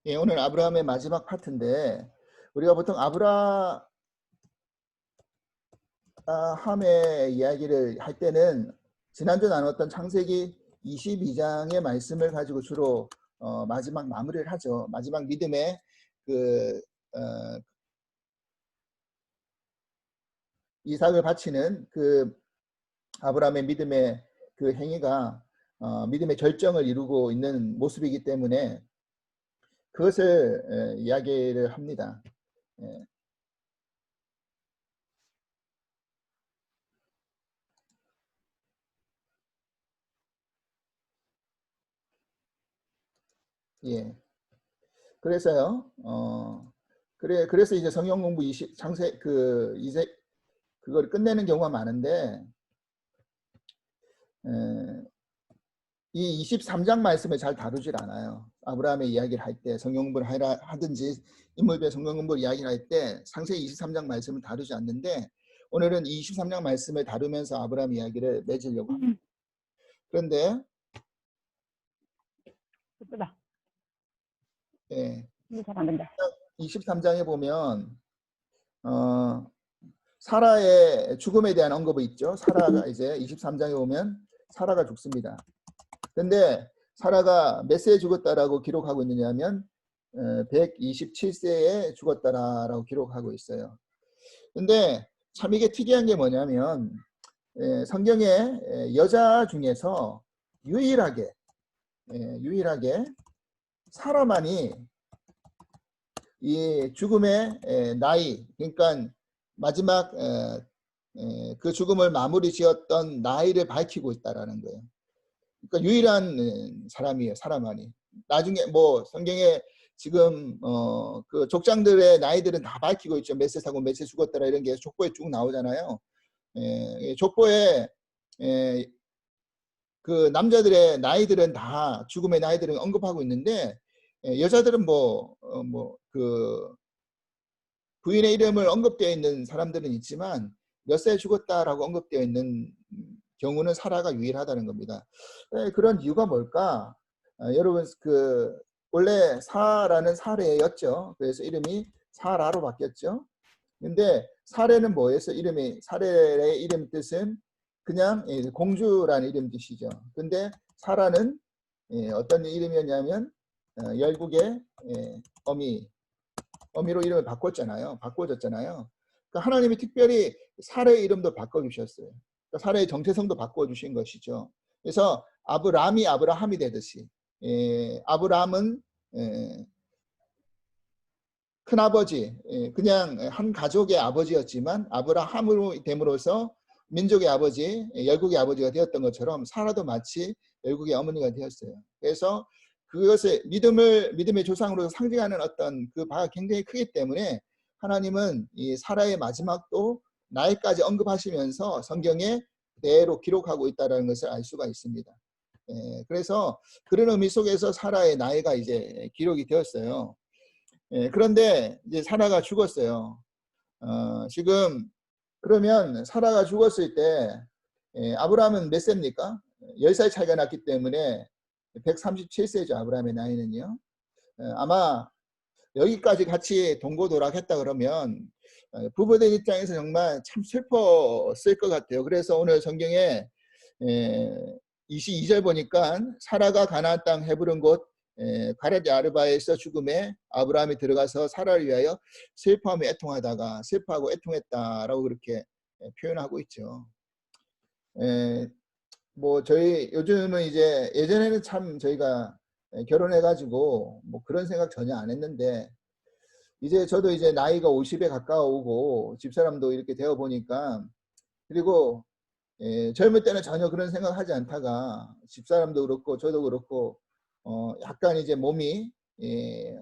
예, 오늘 아브라함의 마지막 파트인데 우리가 보통 아브라함의 이야기를 할 때는 지난주 나눴던 창세기 22장의 말씀을 가지고 주로 마지막 마무리를 하죠. 마지막 믿음의 그 이삭을 바치는 그 아브라함의 믿음의 그 행위가 믿음의 결정을 이루고 있는 모습이기 때문에 그것을 이야기를 합니다. 예. 그래서요. 그래서 이제 성경 공부 이제 그걸 끝내는 경우가 많은데 이 23장 말씀을 잘 다루질 않아요. 아브라함의 이야기를 할 때 성경 공부를 하든지 인물별 성경 공부를 이야기를 할 때 창세기 23장 말씀을 다루지 않는데 오늘은 23장 말씀을 다루면서 아브라함 이야기를 맺으려고 합니다. 그런데 예쁘다. 예, 잘 안 된다. 23장에 보면 사라의 죽음에 대한 언급이 있죠. 사라가 이제 23장에 오면 사라가 죽습니다. 근데 사라가 몇 세에 죽었다라고 기록하고 있느냐면 127세에 죽었다라고 기록하고 있어요. 근데 참 이게 특이한 게 뭐냐면 성경에 여자 중에서 유일하게 사라만이 이 죽음의 나이, 그러니까 마지막 그 죽음을 마무리 지었던 나이를 밝히고 있다라는 거예요. 그러니까 유일한 사람이에요. 사람만이. 나중에 뭐 성경에 지금 그 족장들의 나이들은 다 밝히고 있죠. 몇 세 사고 몇 세 죽었더라 이런 게 족보에 쭉 나오잖아요. 족보에 그 남자들의 나이들은 다 죽음의 나이들은 언급하고 있는데 여자들은 그 부인의 이름을 언급되어 있는 사람들은 있지만 몇 세 죽었다라고 언급되어 있는 경우는 사라가 유일하다는 겁니다. 그런 이유가 뭘까? 여러분 원래 사라는 사레였죠. 그래서 이름이 사라로 바뀌었죠. 근데 사레는 뭐였어? 사레의 이름 뜻은 그냥 공주라는 이름 뜻이죠. 근데 사라는 어떤 이름이었냐면 열국의 어미로 이름을 바꿔줬잖아요. 그러니까 하나님이 특별히 사례의 이름도 바꿔주셨어요. 그러니까 사례의 정체성도 바꿔주신 것이죠. 그래서 아브람이 아브라함이 되듯이 아브람은 큰아버지, 그냥 한 가족의 아버지였지만 아브라함으로 됨으로써 민족의 아버지, 열국의 아버지가 되었던 것처럼 사라도 마치 열국의 어머니가 되었어요. 그래서 그것을 믿음의 조상으로 상징하는 어떤 그 바가 굉장히 크기 때문에 하나님은 이 사라의 마지막도 나이까지 언급하시면서 성경에 그대로 기록하고 있다는 것을 알 수가 있습니다. 그래서 그런 의미 속에서 사라의 나이가 이제 기록이 되었어요. 그런데 이제 사라가 죽었어요. 지금 그러면 사라가 죽었을 때 아브라함은 몇 세입니까? 10살 차이가 났기 때문에 137세죠. 아브라함의 나이는요. 아마 여기까지 같이 동고도락했다 그러면 부부된 입장에서 정말 참 슬펐을 것 같아요. 그래서 오늘 성경에 22절 보니까 사라가 가나안 땅 헤브론 곳 가레드 아르바에서 죽음에 아브라함이 들어가서 사라를 위하여 슬퍼하며 애통하다가 슬퍼하고 애통했다라고 그렇게 표현하고 있죠. 뭐 저희 요즘은 이제 예전에는 참 저희가 결혼해가지고 뭐 그런 생각 전혀 안 했는데 이제 저도 이제 나이가 50에 가까워오고 집사람도 이렇게 되어 보니까 그리고 젊을 때는 전혀 그런 생각하지 않다가 집사람도 그렇고 저도 그렇고 약간 이제 몸이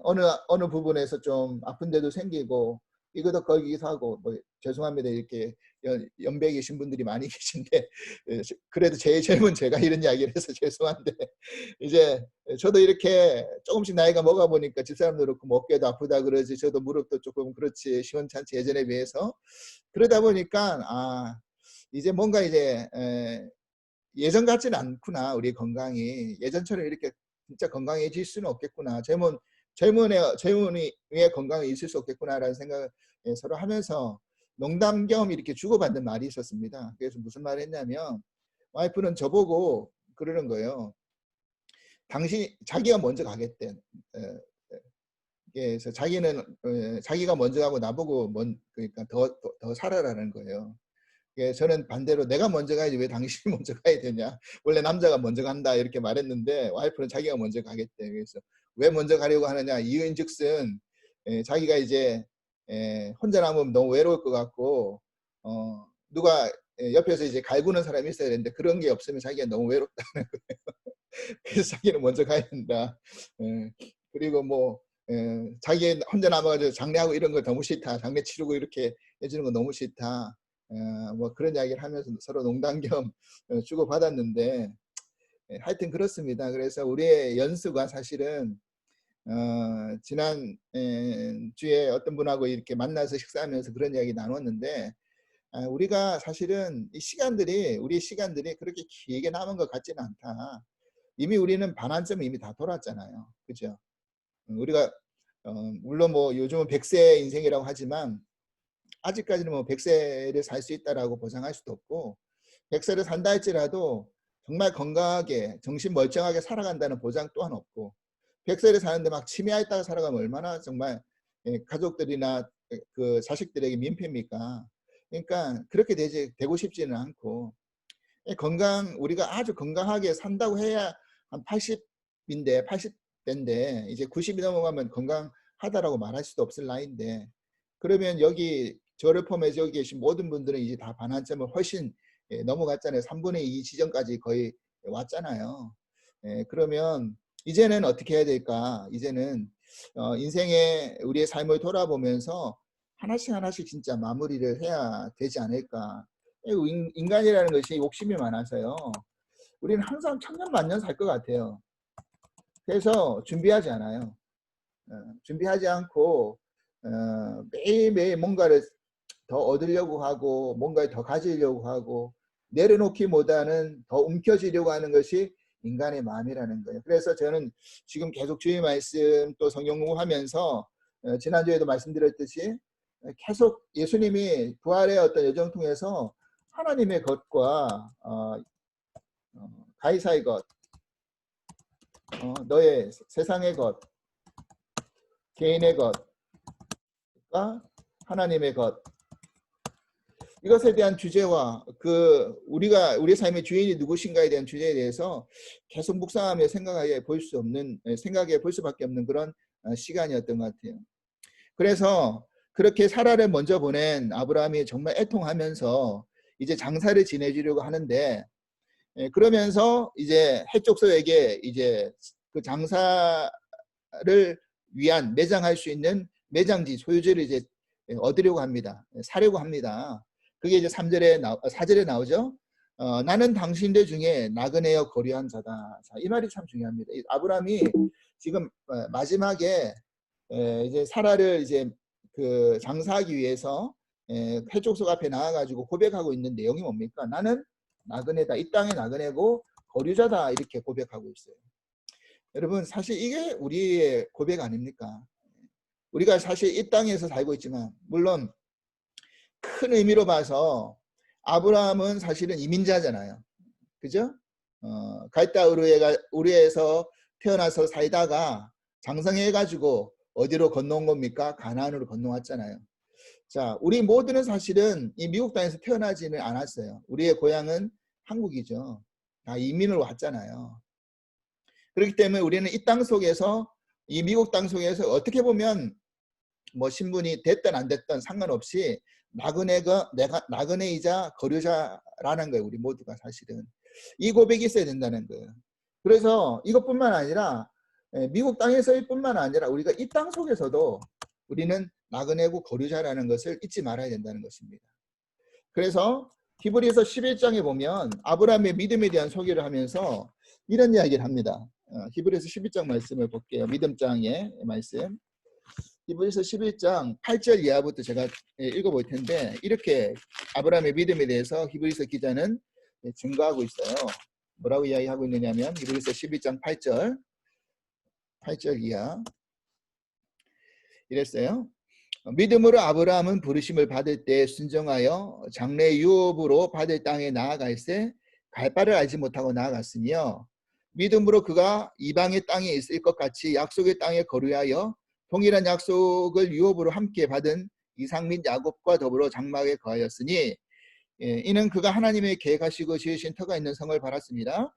어느 부분에서 좀 아픈 데도 생기고 이거도 걸기도 하고 뭐 죄송합니다. 이렇게 연배에 계신 분들이 많이 계신데 그래도 제일 젊은 제가 이런 이야기를 해서 죄송한데 이제 저도 이렇게 조금씩 나이가 먹어 보니까 집사람도 그렇고 뭐 어깨도 아프다 그러지 저도 무릎도 조금 그렇지 시원찮지 예전에 비해서 그러다 보니까 이제 뭔가 이제 예전 같지는 않구나. 우리 건강이 예전처럼 이렇게 진짜 건강해질 수는 없겠구나. 젊은이의 건강이 있을 수 없겠구나라는 생각을 서로 하면서 농담 겸 이렇게 주고받는 말이 있었습니다. 그래서 무슨 말을 했냐면 와이프는 저보고 그러는 거예요. 자기가 먼저 가겠대. 그래서 자기가 먼저 가고 나보고 그러니까 더 살아라는 거예요. 저는 반대로 내가 먼저 가야지 왜 당신이 먼저 가야 되냐. 원래 남자가 먼저 간다 이렇게 말했는데 와이프는 자기가 먼저 가겠대. 그래서 왜 먼저 가려고 하느냐. 이유인즉슨 자기가 이제 혼자 남으면 너무 외로울 것 같고 누가 옆에서 이제 갈구는 사람이 있어야 되는데 그런 게 없으면 자기가 너무 외롭다는 거예요. 그래서 자기는 먼저 가야 된다. 그리고 뭐 자기 혼자 남아가지고 장례하고 이런 거 너무 싫다. 장례 치르고 이렇게 해주는 거 너무 싫다. 뭐 그런 이야기를 하면서 서로 농담 겸 주고받았는데 하여튼 그렇습니다. 그래서 우리의 연수가 사실은 지난 주에 어떤 분하고 이렇게 만나서 식사하면서 그런 이야기 나눴는데 우리가 사실은 우리의 시간들이 그렇게 길게 남은 것 같지는 않다. 이미 우리는 반환점이 이미 다 돌았잖아요. 그죠? 우리가 물론 뭐 요즘은 100세 인생이라고 하지만 아직까지는 뭐 100세를 살 수 있다라고 보장할 수도 없고 100세를 산다 할지라도 정말 건강하게 정신 멀쩡하게 살아간다는 보장 또한 없고 100세를 사는데 막 치매했다가 살아가면 얼마나 정말 가족들이나 그 자식들에게 민폐입니까? 그러니까 그렇게 되고 싶지는 않고 우리가 아주 건강하게 산다고 해야 한 80대인데 이제 90이 넘어가면 건강하다라고 말할 수도 없을 나이인데 그러면 저를 포함해서 여기 계신 모든 분들은 이제 다 반환점을 훨씬 넘어갔잖아요. 3분의 2 지점까지 거의 왔잖아요. 그러면 이제는 어떻게 해야 될까? 이제는 인생의 우리의 삶을 돌아보면서 하나씩 진짜 마무리를 해야 되지 않을까? 인간이라는 것이 욕심이 많아서요. 우리는 항상 천년만년 살 것 같아요. 그래서 준비하지 않아요. 준비하지 않고 매일매일 뭔가를 더 얻으려고 하고 뭔가를 더 가지려고 하고 내려놓기보다는 더 움켜쥐려고 하는 것이 인간의 마음이라는 거예요. 그래서 저는 지금 계속 주의 말씀 또 성경 공부하면서 지난주에도 말씀드렸듯이 계속 예수님이 부활의 어떤 여정 통해서 하나님의 것과 가이사의 것, 너의 세상의 것, 개인의 것과 하나님의 것 이것에 대한 주제와 우리의 삶의 주인이 누구신가에 대한 주제에 대해서 계속 묵상하며 생각해 볼 수밖에 없는 그런 시간이었던 것 같아요. 그래서 그렇게 사라를 먼저 보낸 아브라함이 정말 애통하면서 이제 장사를 지내주려고 하는데 그러면서 이제 헷족서에게 이제 그 장사를 위한 매장할 수 있는 매장지 소유지를 이제 얻으려고 합니다. 사려고 합니다. 그게 이제 4절에 나오죠. 나는 당신들 중에 나그네여 거류한 자다. 자, 이 말이 참 중요합니다. 아브라함이 지금 마지막에 이제 사라를 이제 그 장사하기 위해서 해족속 앞에 나와가지고 고백하고 있는 내용이 뭡니까? 나는 나그네다. 이 땅의 나그네고 거류자다. 이렇게 고백하고 있어요. 여러분 사실 이게 우리의 고백 아닙니까? 우리가 사실 이 땅에서 살고 있지만 물론 큰 의미로 봐서 아브라함은 사실은 이민자잖아요. 그죠? 갈대 우르에서 태어나서 살다가 장성해가지고 어디로 건너온 겁니까? 가나안으로 건너왔잖아요. 자, 우리 모두는 사실은 이 미국 땅에서 태어나지는 않았어요. 우리의 고향은 한국이죠. 다 이민을 왔잖아요. 그렇기 때문에 우리는 이 땅 속에서 이 미국 땅 속에서 어떻게 보면 뭐 신분이 됐든 안 됐든 상관없이 나그네이자 거류자라는 거예요. 우리 모두가 사실은 이 고백이 있어야 된다는 거예요. 그래서 이것뿐만 아니라 미국 땅에서일 뿐만 아니라 우리가 이 땅 속에서도 우리는 나그네고 거류자라는 것을 잊지 말아야 된다는 것입니다. 그래서 히브리서 11장에 보면 아브라함의 믿음에 대한 소개를 하면서 이런 이야기를 합니다. 히브리서 11장 말씀을 볼게요. 믿음장의 말씀. 히브리서 11장 8절 이하부터 제가 읽어볼 텐데 이렇게 아브라함의 믿음에 대해서 히브리서 기자는 증거하고 있어요. 뭐라고 이야기하고 있느냐면 히브리서 11장 8절 이하 이랬어요. 믿음으로 아브라함은 부르심을 받을 때 순종하여 장래 유업으로 받을 땅에 나아갈새 갈 바를 알지 못하고 나아갔으며 믿음으로 그가 이방의 땅에 있을 것 같이 약속의 땅에 거류하여 동일한 약속을 유업으로 함께 받은 이삭 및 야곱과 더불어 장막에 거하였으니 이는 그가 하나님의 계획하시고 지으신 터가 있는 성을 바랐습니다.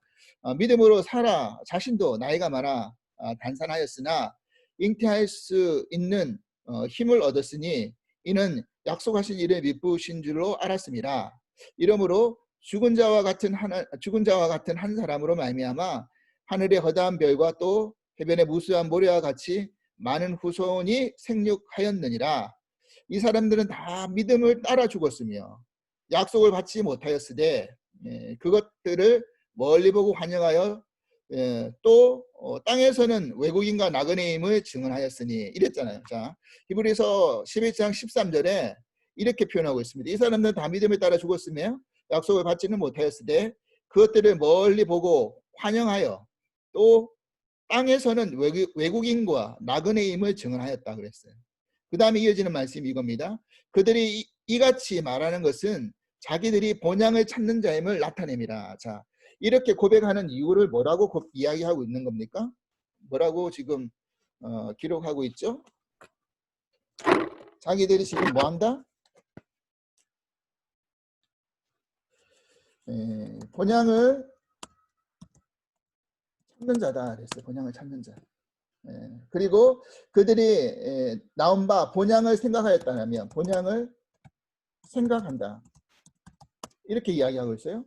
믿음으로 사라 자신도 나이가 많아 단산하였으나 잉태할 수 있는 힘을 얻었으니 이는 약속하신 일을 미쁘신 줄로 알았습니다. 이러므로 죽은 자와 같은 한 사람으로 말미암아 하늘의 허다한 별과 또 해변의 무수한 모래와 같이 많은 후손이 생육하였느니라. 이 사람들은 다 믿음을 따라 죽었으며 약속을 받지 못하였으되 그것들을 멀리 보고 환영하여 또 땅에서는 외국인과 나그네임을 증언하였으니 이랬잖아요. 자, 히브리서 11장 13절에 이렇게 표현하고 있습니다. 이 사람들은 다 믿음에 따라 죽었으며 약속을 받지는 못하였으되 그것들을 멀리 보고 환영하여 또 땅에서는 외국인과 나그네임을 증언하였다 그랬어요. 그 다음에 이어지는 말씀이 이겁니다. 그들이 이같이 말하는 것은 자기들이 본향을 찾는 자임을 나타냅니다. 자, 이렇게 고백하는 이유를 뭐라고 이야기하고 있는 겁니까? 뭐라고 지금 기록하고 있죠? 자기들이 지금 뭐 한다? 본향을 찾는 자다 그랬어요. 본향을 찾는 자. 그리고 그들이 나온 바 본향을 생각하였다면 본향을 생각한다. 이렇게 이야기하고 있어요.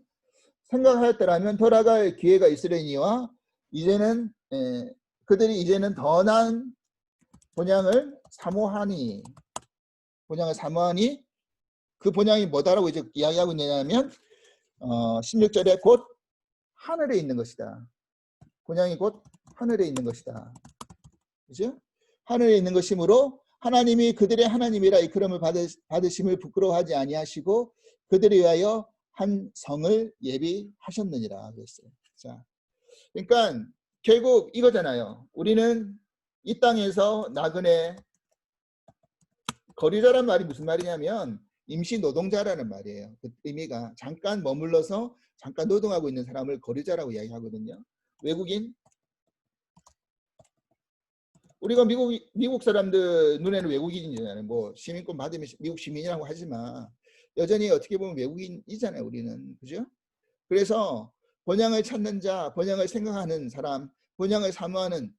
생각하였더라면 돌아갈 기회가 있으려니와 이제는 그들이 이제는 더 나은 본향을 사모하니 그 본향이 뭐다라고 이제 이야기하고 있냐면 16절에 곧 하늘에 있는 것이다. 본향이 곧 하늘에 있는 것이다. 그죠? 하늘에 있는 것이므로 하나님이 그들의 하나님이라 이끌음을 받으심을 부끄러워하지 아니하시고 그들을 위하여 한 성을 예비하셨느니라 그랬어요. 자, 그러니까 결국 이거잖아요. 우리는 이 땅에서 나그네 거류자란 말이 무슨 말이냐면 임시 노동자라는 말이에요. 그 의미가 잠깐 머물러서 잠깐 노동하고 있는 사람을 거류자라고 이야기하거든요. 외국인, 우리가 미국 사람들 눈에는 외국인이잖아요. 뭐 시민권 받으면 미국 시민이라고 하지만 여전히 어떻게 보면 외국인이잖아요. 우리는 그죠? 그래서 본향을 찾는 자, 본향을 생각하는 사람, 본향을 사모하는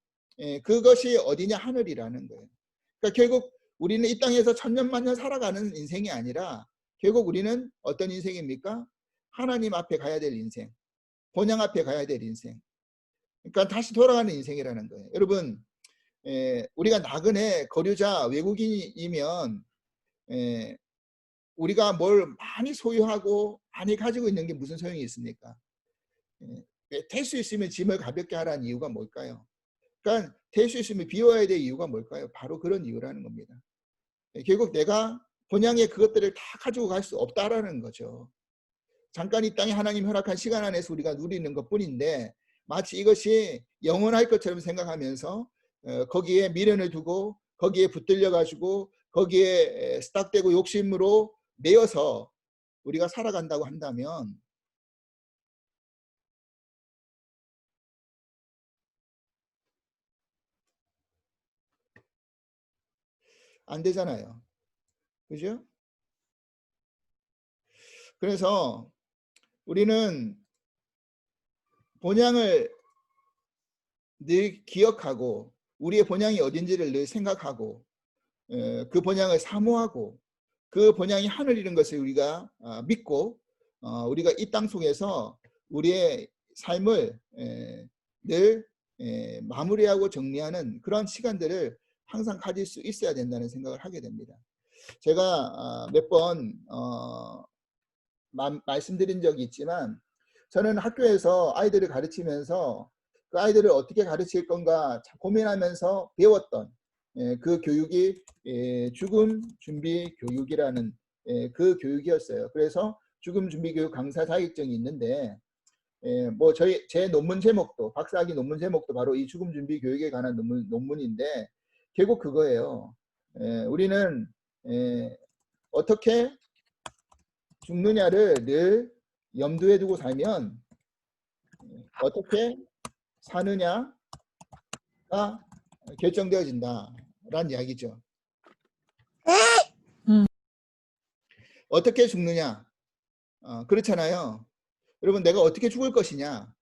그것이 어디냐 하늘이라는 거예요. 그러니까 결국 우리는 이 땅에서 천년만년 살아가는 인생이 아니라 결국 우리는 어떤 인생입니까? 하나님 앞에 가야 될 인생, 본향 앞에 가야 될 인생. 그러니까 다시 돌아가는 인생이라는 거예요. 여러분, 우리가 나그네 거류자 외국인이면 우리가 뭘 많이 소유하고 많이 가지고 있는 게 무슨 소용이 있습니까? 될 수 있으면 짐을 가볍게 하라는 이유가 뭘까요? 그러니까 될 수 있으면 비워야 될 이유가 뭘까요? 바로 그런 이유라는 겁니다. 결국 내가 본향의 그것들을 다 가지고 갈 수 없다라는 거죠. 잠깐 이 땅에 하나님 허락한 시간 안에서 우리가 누리는 것뿐인데 마치 이것이 영원할 것처럼 생각하면서 거기에 미련을 두고 거기에 붙들려 가지고 거기에 스탁되고 욕심으로 매여서 우리가 살아간다고 한다면 안 되잖아요. 그죠? 그래서 우리는 본향을 늘 기억하고 우리의 본향이 어딘지를 늘 생각하고 그 본향을 사모하고 그 본향이 하늘이라는 것을 우리가 믿고 우리가 이 땅 속에서 우리의 삶을 늘 마무리하고 정리하는 그런 시간들을 항상 가질 수 있어야 된다는 생각을 하게 됩니다. 제가 몇 번 말씀드린 적이 있지만 저는 학교에서 아이들을 가르치면서 그 아이들을 어떻게 가르칠 건가 고민하면서 배웠던 그 교육이 죽음 준비 교육이라는 그 교육이었어요. 그래서 죽음 준비 교육 강사 자격증이 있는데 뭐 제 논문 제목도 박사학위 논문 제목도 바로 이 죽음 준비 교육에 관한 논문인데 결국 그거예요. 우리는 어떻게 죽느냐를 늘 염두에 두고 살면 어떻게 사느냐가 결정되어진다라는 이야기죠. 어떻게 죽느냐, 그렇잖아요. 여러분, 내가 어떻게 죽을 것이냐,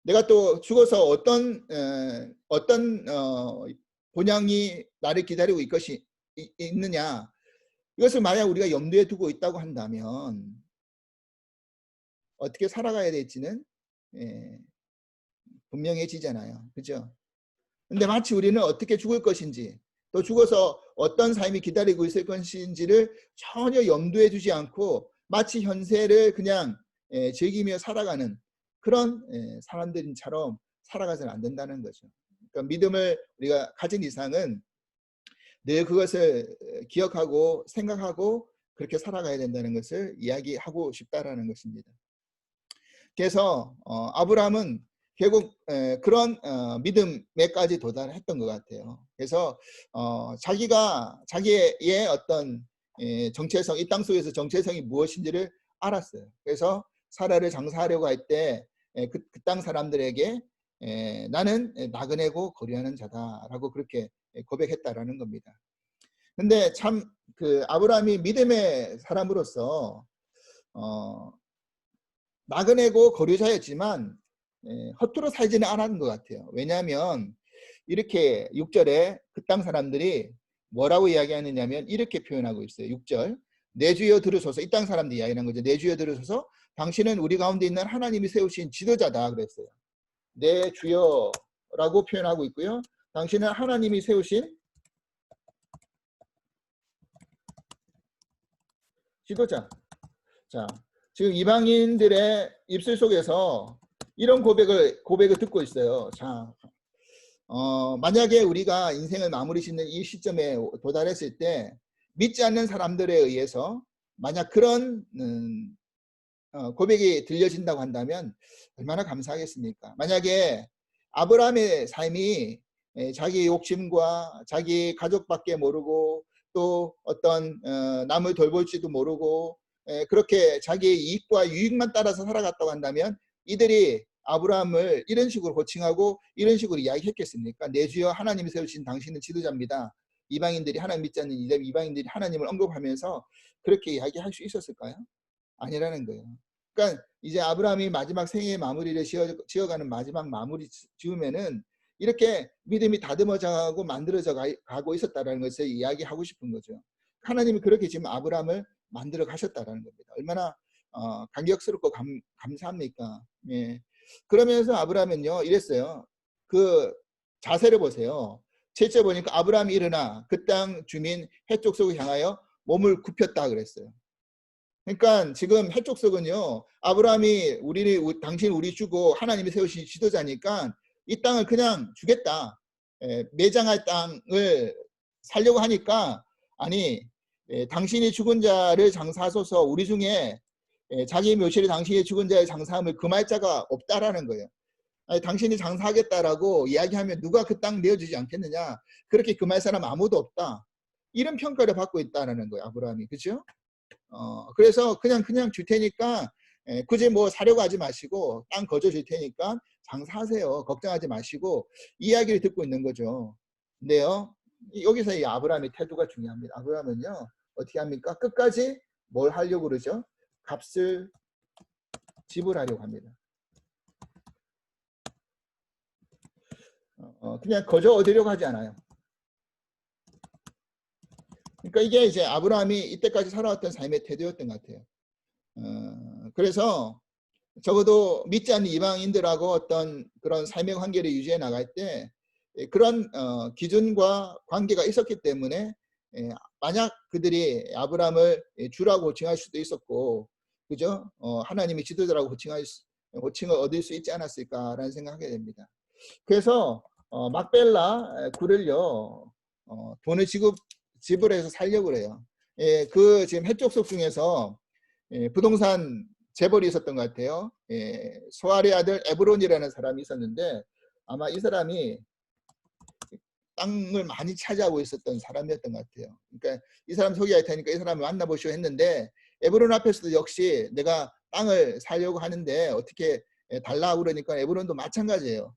내가 또 죽어서 어떤 본향이 나를 기다리고 있느냐, 이것을 만약 우리가 염두에 두고 있다고 한다면 어떻게 살아가야 될지는 분명해지잖아요. 그죠? 근데 마치 우리는 어떻게 죽을 것인지, 또 죽어서 어떤 삶이 기다리고 있을 것인지를 전혀 염두에 두지 않고 마치 현세를 그냥 즐기며 살아가는 그런 사람들처럼 살아가서는 안 된다는 거죠. 그러니까 믿음을 우리가 가진 이상은 늘 그것을 기억하고 생각하고 그렇게 살아가야 된다는 것을 이야기하고 싶다라는 것입니다. 그래서 아브라함은 결국 그런 믿음에까지 도달했던 것 같아요. 그래서 자기의 어떤 정체성, 이 땅 속에서 정체성이 무엇인지를 알았어요. 그래서 사라를 장사하려고 할 때 그 땅 사람들에게 나는 나그네고 거류하는 자다라고 그렇게 고백했다라는 겁니다. 근데 참 그 아브라함이 믿음의 사람으로서 나그네고 거류자였지만 허투루 살지는 않았는 것 같아요. 왜냐하면 이렇게 6절에 그 땅 사람들이 뭐라고 이야기하느냐면 이렇게 표현하고 있어요. 6절, 내 주여 들으소서. 이 땅 사람들이 이야기하는 거죠. 내 주여 들으소서. 당신은 우리 가운데 있는 하나님이 세우신 지도자다 그랬어요. 내 주여라고 표현하고 있고요. 당신은 하나님이 세우신 지도자. 자, 지금 이방인들의 입술 속에서 이런 고백을 듣고 있어요. 자, 만약에 우리가 인생을 마무리 짓는 이 시점에 도달했을 때 믿지 않는 사람들에 의해서 만약 그런 고백이 들려진다고 한다면 얼마나 감사하겠습니까? 만약에 아브라함의 삶이 자기 욕심과 자기 가족밖에 모르고 또 어떤 남을 돌볼지도 모르고 그렇게 자기의 이익과 유익만 따라서 살아갔다고 한다면 이들이 아브라함을 이런 식으로 호칭하고 이런 식으로 이야기했겠습니까? 내 주여 하나님이 세우신 당신은 지도자입니다. 이방인들이 하나님 믿지 않는 이방인들이 하나님을 언급하면서 그렇게 이야기할 수 있었을까요? 아니라는 거예요. 그러니까 이제 아브라함이 마지막 생애의 마무리를 지어가는 마지막 마무리 지으면은 이렇게 믿음이 다듬어져가고 만들어져 가고 있었다라는 것을 이야기하고 싶은 거죠. 하나님이 그렇게 지금 아브라함을 만들어 가셨다라는 겁니다. 얼마나 감격스럽고 감사합니까? 예. 그러면서 아브라함은요 이랬어요. 그 자세를 보세요. 7절 보니까 아브라함이 일어나 그 땅 주민 해족속을 향하여 몸을 굽혔다 그랬어요. 그러니까 지금 해족속은요 아브라함이 당신 우리 주고 하나님이 세우신 지도자니까 이 땅을 그냥 주겠다. 매장할 땅을 살려고 하니까 아니 당신이 죽은 자를 장사하소서 우리 중에 자기 묘실에 당신이 죽은 자의 장사함을 금할 자가 없다라는 거예요. 아니, 당신이 장사하겠다라고 이야기하면 누가 그 땅 내어주지 않겠느냐. 그렇게 금할 사람 아무도 없다. 이런 평가를 받고 있다는 거예요. 아브라함이. 그렇죠? 그래서 그냥 줄 테니까 굳이 뭐 사려고 하지 마시고 땅 거저 줄 테니까 장사하세요. 걱정하지 마시고 이야기를 듣고 있는 거죠. 근데요. 여기서 이 아브라함의 태도가 중요합니다. 아브라함은요. 어떻게 합니까? 끝까지 뭘 하려고 그러죠? 값을 지불하려고 합니다. 그냥 거저 얻으려고 하지 않아요. 그러니까 이게 이제 아브라함이 이때까지 살아왔던 삶의 태도였던 것 같아요. 그래서 적어도 믿지 않는 이방인들하고 어떤 그런 삶의 관계를 유지해 나갈 때 그런 기준과 관계가 있었기 때문에 만약 그들이 아브라함을 주라고 호칭할 수도 있었고, 그죠? 하나님이 지도자라고 호칭을 얻을 수 있지 않았을까라는 생각하게 됩니다. 그래서 막벨라 굴을요 돈을 지불해서 살려고 그래요. 그 지금 해족속 중에서 부동산 재벌이 있었던 것 같아요. 소알의 아들 에브론이라는 사람이 있었는데 아마 이 사람이 땅을 많이 차지하고 있었던 사람이었던 것 같아요. 그러니까 이 사람 소개할 테니까 이 사람을 만나보시오 했는데 에브론 앞에서도 역시 내가 땅을 사려고 하는데 어떻게 달라고 그러니까 에브론도 마찬가지예요.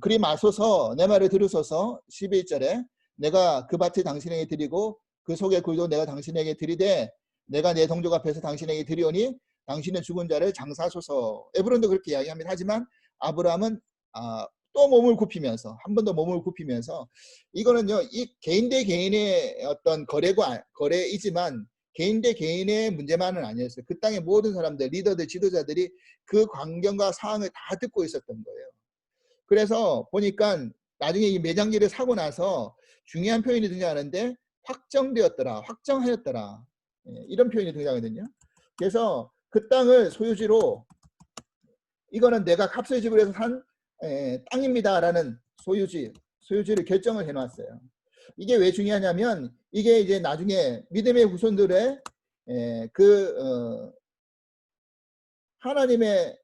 그리 마소서 내 말을 들으소서 11절에 내가 그 밭을 당신에게 드리고 그 속의 굴도 내가 당신에게 드리되 내가 내 동족 앞에서 당신에게 드리오니 당신의 죽은 자를 장사하소서. 에브론도 그렇게 이야기합니다. 하지만 아브라함은 또 몸을 굽히면서 한 번 더 몸을 굽히면서 이거는요 이 개인 대 개인의 어떤 거래이지만 개인 대 개인의 문제만은 아니었어요. 그 땅의 모든 사람들, 리더들, 지도자들이 그 광경과 상황을 다 듣고 있었던 거예요. 그래서 보니까 나중에 이 매장지를 사고 나서 중요한 표현이 등장하는데 확정되었더라, 확정하였더라, 이런 표현이 등장하거든요. 그래서 그 땅을 소유지로 이거는 내가 값을 지불해서 산 땅입니다라는 소유지를 결정을 해놨어요. 이게 왜 중요하냐면 이게 이제 나중에 믿음의 후손들의 하나님의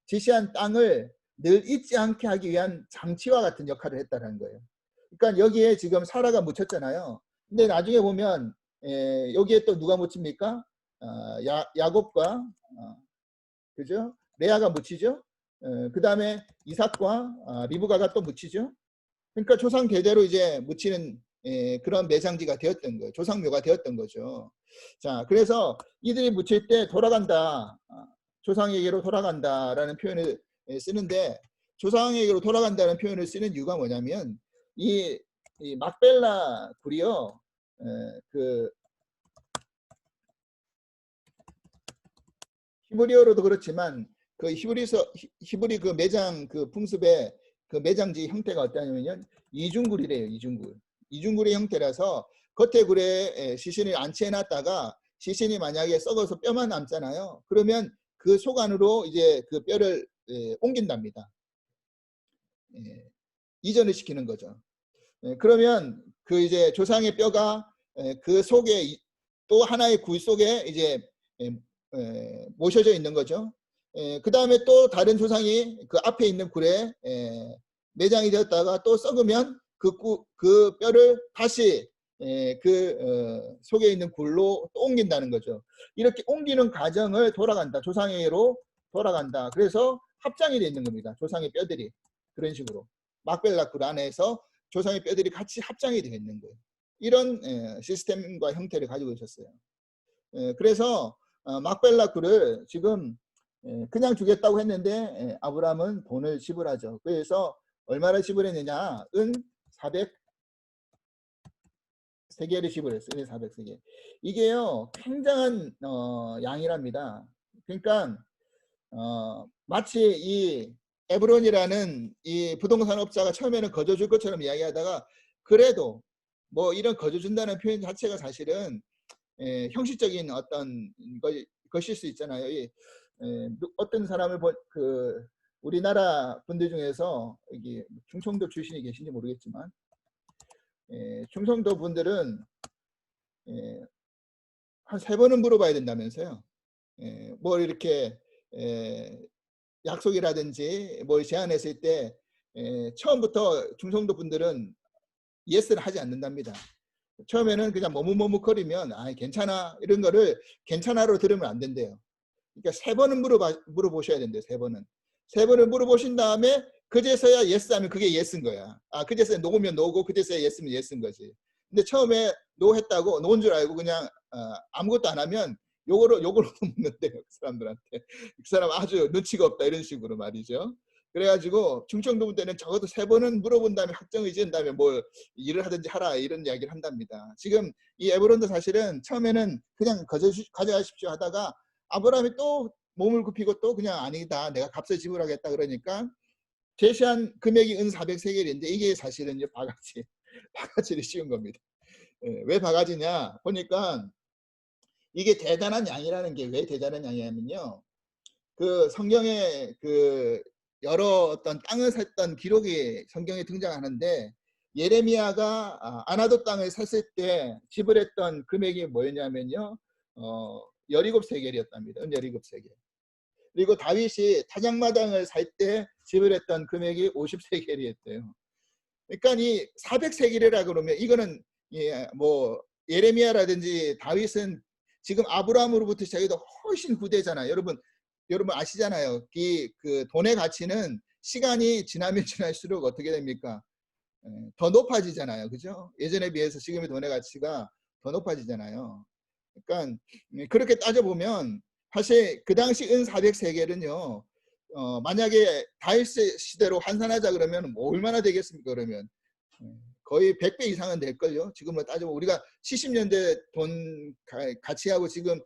지시한 땅을 늘 잊지 않게 하기 위한 장치와 같은 역할을 했다는 거예요. 그러니까 여기에 지금 사라가 묻혔잖아요. 근데 나중에 보면 여기에 또 누가 묻힙니까? 야곱과 그죠? 레아가 묻히죠. 그 다음에 이삭과 리브가가 또 묻히죠. 그러니까 조상 대대로 이제 묻히는 그런 매장지가 되었던 거예요. 조상묘가 되었던 거죠. 자, 그래서 이들이 묻힐 때 돌아간다. 조상에게로 돌아간다라는 표현을 쓰는데 조상에게로 돌아간다는 표현을 쓰는 이유가 뭐냐면 이 막벨라 굴이요. 그 히브리어로도 그렇지만 그 히브리 그 매장 그 풍습의 그 매장지 형태가 어떠냐면요. 이중굴이래요. 이중굴의 형태라서 겉에 굴에 시신을 안치해 놨다가 시신이 만약에 썩어서 뼈만 남잖아요. 그러면 그 속 안으로 이제 그 뼈를 옮긴답니다. 이전을 시키는 거죠. 그러면 그 이제 조상의 뼈가 그 속에 또 하나의 굴 속에 이제 모셔져 있는 거죠. 그 다음에 또 다른 조상이 그 앞에 있는 굴에 매장이 되었다가 또 썩으면 그 뼈를 다시 그 속에 있는 굴로 또 옮긴다는 거죠. 이렇게 옮기는 과정을 돌아간다. 조상에게로 돌아간다. 그래서 합장이 되어 있는 겁니다. 조상의 뼈들이 그런 식으로 막벨라 굴 안에서 조상의 뼈들이 같이 합장이 되어 있는 거예요. 이런 시스템과 형태를 가지고 있었어요. 그래서 막벨라 굴을 지금 그냥 주겠다고 했는데 아브라함은 돈을 지불하죠. 그래서 얼마를 지불했느냐? 은 400세겔을 지불했어요. 400세겔. 이게요 굉장한 양이랍니다. 그러니까 마치 이 에브론이라는 이 부동산 업자가 처음에는 거저줄 것처럼 이야기하다가 그래도 뭐 이런 거저준다는 표현 자체가 사실은 형식적인 어떤 것일 수 있잖아요. 어떤 사람을 그 우리나라 분들 중에서 여기 충청도 출신이 계신지 모르겠지만 충청도 분들은 한 3번은 물어봐야 된다면서요. 뭐 이렇게 약속이라든지 뭘 제안했을 때 처음부터 충청도 분들은 예스를 하지 않는답니다. 처음에는 그냥 머뭇머뭇거리면 괜찮아 이런 거를 괜찮아로 들으면 안 된대요. 그러니까 3번은 물어보셔야 된대요. 3번을 물어보신 다음에 그제서야 예스 하면 그게 예스인 거야. 그제서야 노면 노고 그제서야 예스면 예스인 거지. 근데 처음에 노 했다고 노인 줄 알고 그냥 아무것도 안 하면 요거로도 묻는데요. 그 사람들한테. 그 사람 아주 눈치가 없다 이런 식으로 말이죠. 그래가지고 충청도 분들은 적어도 3번은 물어본 다음에 확정을 지은 다음에 뭘 일을 하든지 하라 이런 이야기를 한답니다. 지금 이 에브론도 사실은 처음에는 그냥 가져가십시오 하다가 아브라함이 또 몸을 굽히고 또 그냥 아니다 내가 값을 지불하겠다 그러니까 제시한 금액이 은 400세겔인데 이게 사실은 이제 바가지를 씌운 겁니다. 왜 바가지냐 보니까 이게 대단한 양이라는 게 왜 대단한 양이냐면요. 그 성경에 그 여러 어떤 땅을 샀던 기록이 성경에 등장하는데 예레미야가 아나도 땅을 샀을 때 지불했던 금액이 뭐였냐면요. 17세겔이었답니다. 17세겔. 그리고 다윗이 타작마당을 살 때 지불했던 금액이 50세겔이었대요. 그러니까 이 400세기라 그러면 이거는 뭐 예레미야라든지 다윗은 지금 아브라함으로부터 시작해도 훨씬 후대잖아요. 여러분 아시잖아요. 그 돈의 가치는 시간이 지나면 지날수록 어떻게 됩니까? 더 높아지잖아요. 그죠? 예전에 비해서 지금의 돈의 가치가 더 높아지잖아요. 그러니까 그렇게 따져보면 사실 그 당시 은 400세겔은요. 만약에 다윗 시대로 환산하자 그러면 뭐 얼마나 되겠습니까? 그러면 거의 100배 이상은 될걸요. 지금으로 따져보면 우리가 70년대 돈 가치하고 지금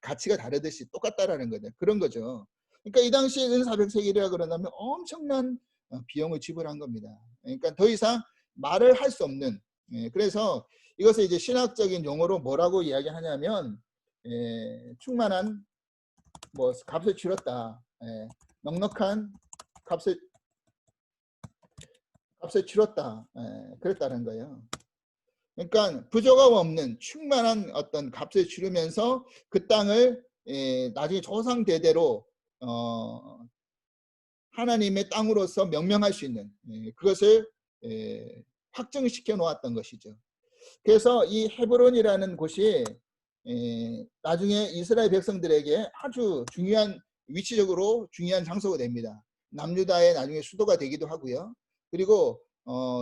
가치가 다르듯이 똑같다라는 거죠. 그런 거죠. 그러니까 이 당시에 은 400세겔이라 그런다면 엄청난 비용을 지불한 겁니다. 그러니까 더 이상 말을 할 수 없는, 그래서 이것을 이제 신학적인 용어로 뭐라고 이야기하냐면 충만한 뭐 값을 치렀다, 넉넉한 값을 치렀다, 그랬다는 거예요. 그러니까 부족함 없는 충만한 어떤 값을 치르면서 그 땅을 나중에 조상 대대로 하나님의 땅으로서 명명할 수 있는 그것을 확정시켜 놓았던 것이죠. 그래서 이 헤브론이라는 곳이 나중에 이스라엘 백성들에게 아주 중요한, 위치적으로 중요한 장소가 됩니다. 남유다의 나중에 수도가 되기도 하고요. 그리고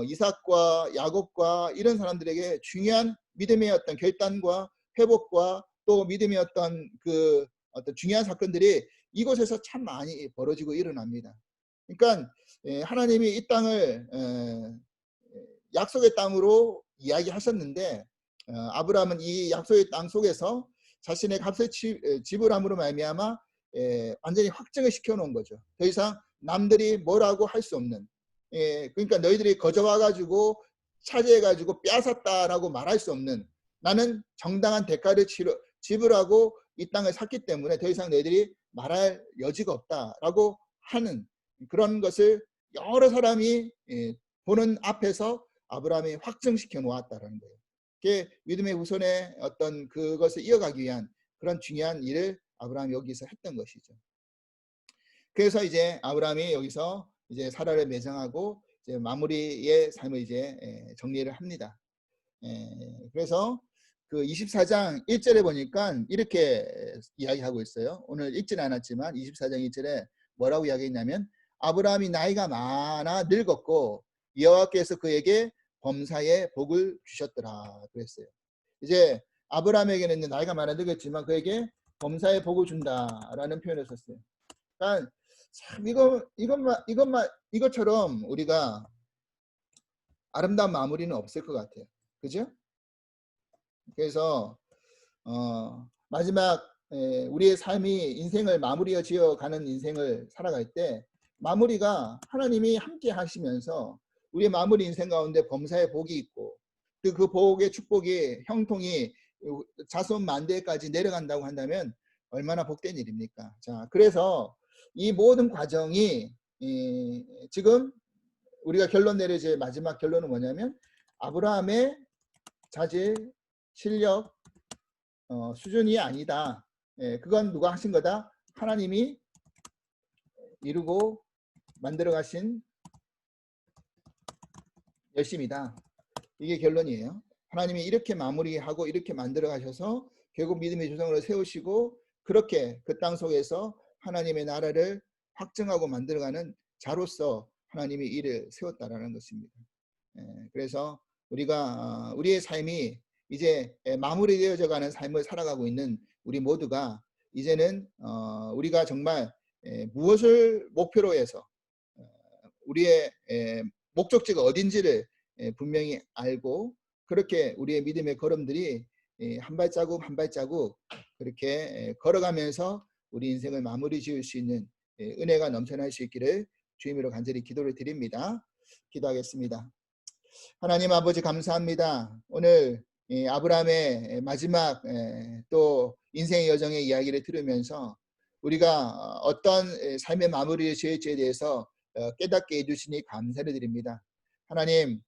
이삭과 야곱과 이런 사람들에게 중요한 믿음의 어떤 결단과 회복과 또 믿음의 어떤 중요한 사건들이 이곳에서 참 많이 벌어지고 일어납니다. 그러니까 하나님이 이 땅을 약속의 땅으로 이야기하셨는데 아브라함은 이 약속의 땅 속에서 자신의 값을 지불함으로 말미암아 완전히 확정을 시켜놓은 거죠. 더 이상 남들이 뭐라고 할 수 없는, 그러니까 너희들이 거저와가지고 차지해가지고 빼앗았다라고 말할 수 없는, 나는 정당한 대가를 지불하고 이 땅을 샀기 때문에 더 이상 너희들이 말할 여지가 없다라고 하는 그런 것을 여러 사람이 보는 앞에서 아브라함이 확정시켜 놓았다라는 거예요. 그게 믿음의 후손의 어떤 그것을 이어가기 위한 그런 중요한 일을 아브라함이 여기서 했던 것이죠. 그래서 이제 아브라함이 여기서 이제 사라를 매장하고 이제 마무리의 삶을 이제 정리를 합니다. 그래서 그 24장 1절에 보니까 이렇게 이야기하고 있어요. 오늘 읽지는 않았지만 24장 1절에 뭐라고 이야기했냐면 아브라함이 나이가 많아 늙었고 여호와께서 그에게 범사의 복을 주셨더라 그랬어요. 이제 아브라함에게는 나이가 많아 늙었지만 그에게 범사의 복을 준다라는 표현을 썼어요. 그러니까 참 이것처럼 우리가 아름다운 마무리는 없을 것 같아요. 그죠? 그래서 마지막 우리의 삶이 인생을 마무리어 지어가는 인생을 살아갈 때 마무리가 하나님이 함께 하시면서 우리의 마무리 인생 가운데 범사의 복이 있고 그 복의 축복이 형통이 자손 만대까지 내려간다고 한다면 얼마나 복된 일입니까? 자, 그래서 이 모든 과정이 지금 우리가 결론 내리지 마지막 결론은 뭐냐면 아브라함의 자질, 실력, 수준이 아니다. 그건 누가 하신 거다? 하나님이 이루고 만들어 가신 열심이다. 이게 결론이에요. 하나님이 이렇게 마무리하고 이렇게 만들어 가셔서 결국 믿음의 조상으로 세우시고 그렇게 그 땅 속에서 하나님의 나라를 확정하고 만들어가는 자로서 하나님이 이를 세웠다라는 것입니다. 그래서 우리가 우리의 삶이 이제 마무리되어져 가는 삶을 살아가고 있는 우리 모두가 이제는 우리가 정말 무엇을 목표로 해서 우리의 목적지가 어딘지를 분명히 알고 그렇게 우리의 믿음의 걸음들이 한 발자국 한 발자국 그렇게 걸어가면서 우리 인생을 마무리 지을 수 있는 은혜가 넘쳐날 수 있기를 주님으로 간절히 기도를 드립니다. 기도하겠습니다. 하나님 아버지 감사합니다. 오늘 아브라함의 마지막 또 인생의 여정의 이야기를 들으면서 우리가 어떤 삶의 마무리를 지을지에 대해서 깨닫게 해주시니 감사를 드립니다. 하나님,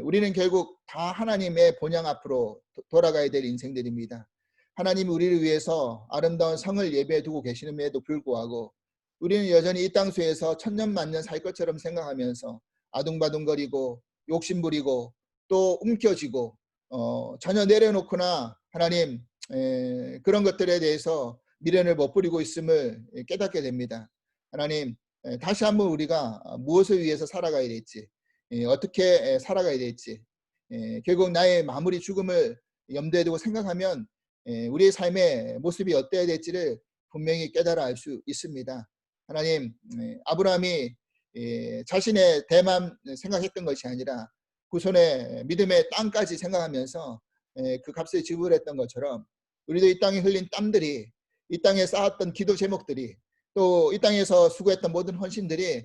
우리는 결국 다 하나님의 본향 앞으로 돌아가야 될 인생들입니다. 하나님 우리를 위해서 아름다운 성을 예배해 두고 계시는데도 불구하고 우리는 여전히 이 땅 속에서 천년 만년 살 것처럼 생각하면서 아둥바둥거리고 욕심부리고 또 움켜쥐고 전혀 내려놓거나 하나님 그런 것들에 대해서 미련을 못 부리고 있음을 깨닫게 됩니다. 하나님 다시 한번 우리가 무엇을 위해서 살아가야 될지 어떻게 살아가야 될지 결국 나의 마무리 죽음을 염두에 두고 생각하면 우리의 삶의 모습이 어때야 될지를 분명히 깨달아 알 수 있습니다. 하나님 아브라함이 자신의 대만 생각했던 것이 아니라 후손의 믿음의 땅까지 생각하면서 그 값을 지불했던 것처럼 우리도 이 땅에 흘린 땀들이 이 땅에 쌓았던 기도 제목들이 또 이 땅에서 수고했던 모든 헌신들이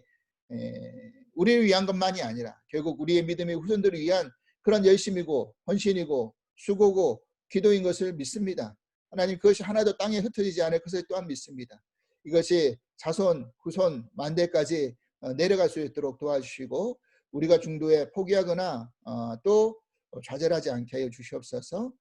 우리를 위한 것만이 아니라 결국 우리의 믿음의 후손들을 위한 그런 열심이고 헌신이고 수고고 기도인 것을 믿습니다. 하나님 그것이 하나도 땅에 흩어지지 않을 것을 또한 믿습니다. 이것이 자손 후손 만대까지 내려갈 수 있도록 도와주시고 우리가 중도에 포기하거나 또 좌절하지 않게 하여 주시옵소서.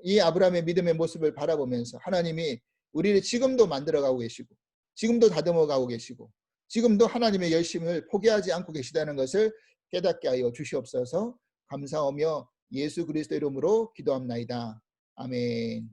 이 아브라함의 믿음의 모습을 바라보면서 하나님이 우리를 지금도 만들어가고 계시고 지금도 다듬어가고 계시고 지금도 하나님의 열심을 포기하지 않고 계시다는 것을 깨닫게 하여 주시옵소서. 감사하며 예수 그리스도 이름으로 기도합나이다. 아멘.